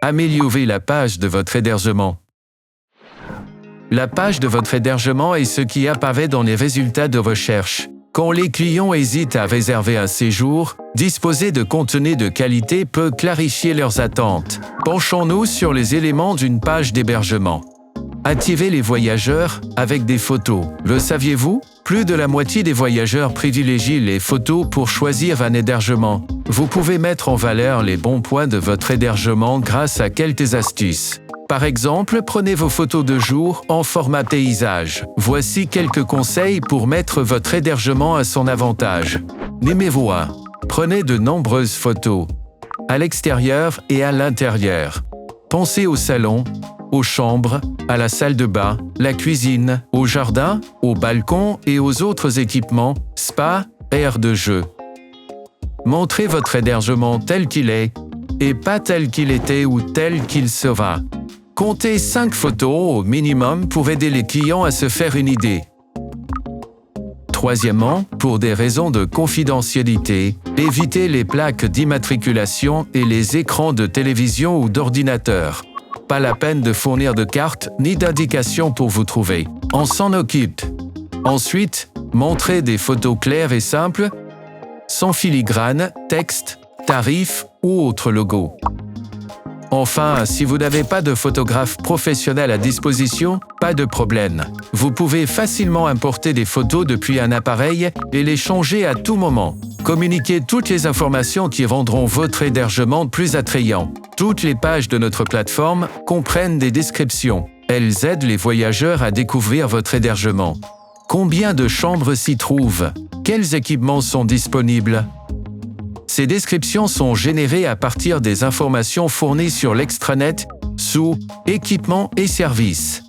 Améliorez la page de votre hébergement. La page de votre hébergement est ce qui apparaît dans les résultats de recherche. Quand les clients hésitent à réserver un séjour, disposer de contenu de qualité peut clarifier leurs attentes. Penchons-nous sur les éléments d'une page d'hébergement. Attirez les voyageurs avec des photos. Le saviez-vous? Plus de la moitié des voyageurs privilégient les photos pour choisir un hébergement. Vous pouvez mettre en valeur les bons points de votre hébergement grâce à quelques astuces. Par exemple, prenez vos photos de jour en format paysage. Voici quelques conseils pour mettre votre hébergement à son avantage. Numéro 1. Prenez de nombreuses photos, à l'extérieur et à l'intérieur. Pensez au salon, aux chambres, à la salle de bain, la cuisine, au jardin, au balcon et aux autres équipements, spa, aires de jeu. Montrez votre hébergement tel qu'il est, et pas tel qu'il était ou tel qu'il sera. Comptez 5 photos au minimum pour aider les clients à se faire une idée. Troisièmement, pour des raisons de confidentialité, évitez les plaques d'immatriculation et les écrans de télévision ou d'ordinateur. Pas la peine de fournir de cartes ni d'indications pour vous trouver. On s'en occupe. Ensuite, montrez des photos claires et simples, sans filigrane, texte, tarifs ou autres logos. Enfin, si vous n'avez pas de photographe professionnel à disposition, pas de problème. Vous pouvez facilement importer des photos depuis un appareil et les changer à tout moment. Communiquez toutes les informations qui rendront votre hébergement plus attrayant. Toutes les pages de notre plateforme comprennent des descriptions. Elles aident les voyageurs à découvrir votre hébergement. Combien de chambres s'y trouvent? Quels équipements sont disponibles? Ces descriptions sont générées à partir des informations fournies sur l'extranet sous « Équipements et services ».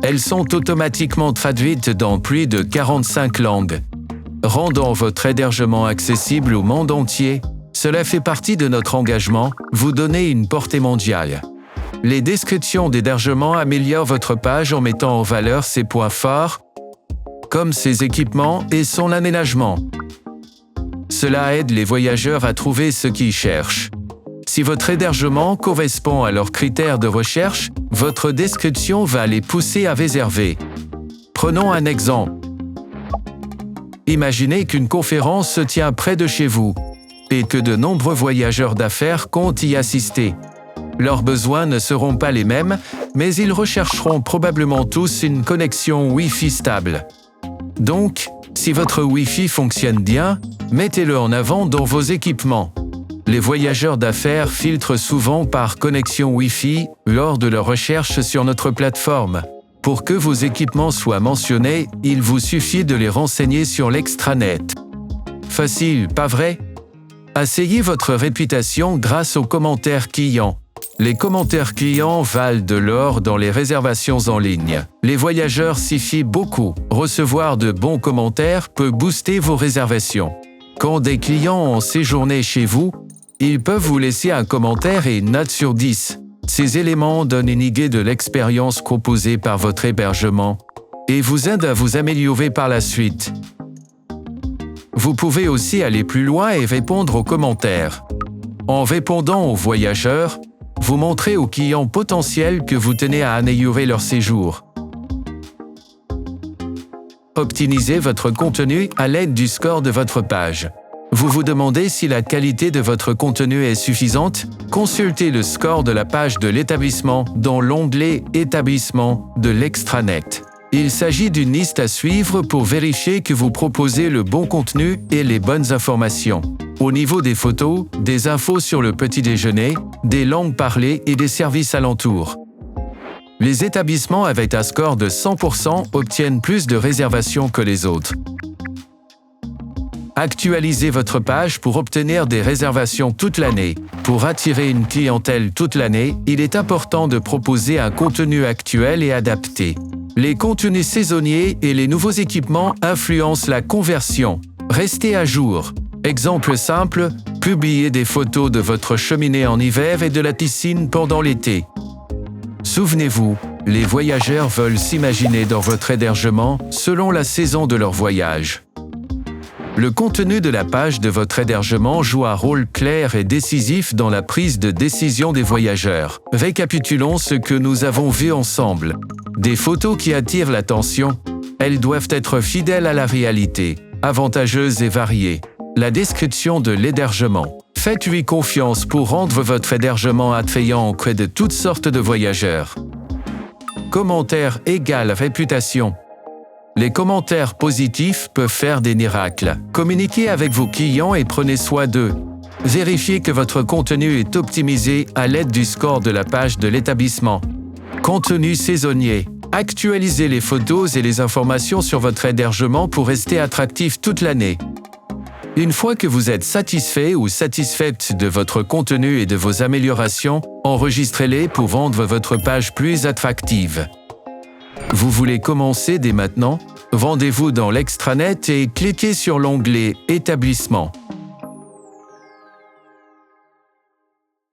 Elles sont automatiquement traduites dans plus de 45 langues. Rendant votre hébergement accessible au monde entier, cela fait partie de notre engagement, vous donner une portée mondiale. Les descriptions d'hébergement améliorent votre page en mettant en valeur ses points forts, comme ses équipements et son aménagement. Cela aide les voyageurs à trouver ce qu'ils cherchent. Si votre hébergement correspond à leurs critères de recherche, votre description va les pousser à réserver. Prenons un exemple. Imaginez qu'une conférence se tient près de chez vous et que de nombreux voyageurs d'affaires comptent y assister. Leurs besoins ne seront pas les mêmes, mais ils rechercheront probablement tous une connexion Wi-Fi stable. Donc, si votre Wi-Fi fonctionne bien, mettez-le en avant dans vos équipements. Les voyageurs d'affaires filtrent souvent par connexion Wi-Fi lors de leur recherche sur notre plateforme. Pour que vos équipements soient mentionnés, il vous suffit de les renseigner sur l'extranet. Facile, pas vrai? Asseyez votre réputation grâce aux commentaires clients. Les commentaires clients valent de l'or dans les réservations en ligne. Les voyageurs s'y fient beaucoup. Recevoir de bons commentaires peut booster vos réservations. Quand des clients ont séjourné chez vous, ils peuvent vous laisser un commentaire et une note sur 10. Ces éléments donnent une idée de l'expérience proposée par votre hébergement et vous aident à vous améliorer par la suite. Vous pouvez aussi aller plus loin et répondre aux commentaires. En répondant aux voyageurs, vous montrez aux clients potentiels que vous tenez à améliorer leur séjour. Optimisez votre contenu à l'aide du score de votre page. Vous vous demandez si la qualité de votre contenu est suffisante? Consultez le score de la page de l'établissement dans l'onglet « Établissement » de l'extranet. Il s'agit d'une liste à suivre pour vérifier que vous proposez le bon contenu et les bonnes informations. Au niveau des photos, des infos sur le petit déjeuner, des langues parlées et des services alentours. Les établissements avec un score de 100% obtiennent plus de réservations que les autres. Actualisez votre page pour obtenir des réservations toute l'année. Pour attirer une clientèle toute l'année, il est important de proposer un contenu actuel et adapté. Les contenus saisonniers et les nouveaux équipements influencent la conversion. Restez à jour. Exemple simple, publiez des photos de votre cheminée en hiver et de la piscine pendant l'été. Souvenez-vous, les voyageurs veulent s'imaginer dans votre hébergement selon la saison de leur voyage. Le contenu de la page de votre hébergement joue un rôle clair et décisif dans la prise de décision des voyageurs. Récapitulons ce que nous avons vu ensemble. Des photos qui attirent l'attention. Elles doivent être fidèles à la réalité, avantageuses et variées. La description de l'hébergement. Faites-lui confiance pour rendre votre hébergement attrayant auprès de toutes sortes de voyageurs. Commentaires égale réputation. Les commentaires positifs peuvent faire des miracles. Communiquez avec vos clients et prenez soin d'eux. Vérifiez que votre contenu est optimisé à l'aide du score de la page de l'établissement. Contenu saisonnier. Actualisez les photos et les informations sur votre hébergement pour rester attractif toute l'année. Une fois que vous êtes satisfait ou satisfaite de votre contenu et de vos améliorations, enregistrez-les pour rendre votre page plus attractive. Vous voulez commencer dès maintenant? Rendez-vous dans l'extranet et cliquez sur l'onglet « Établissement ».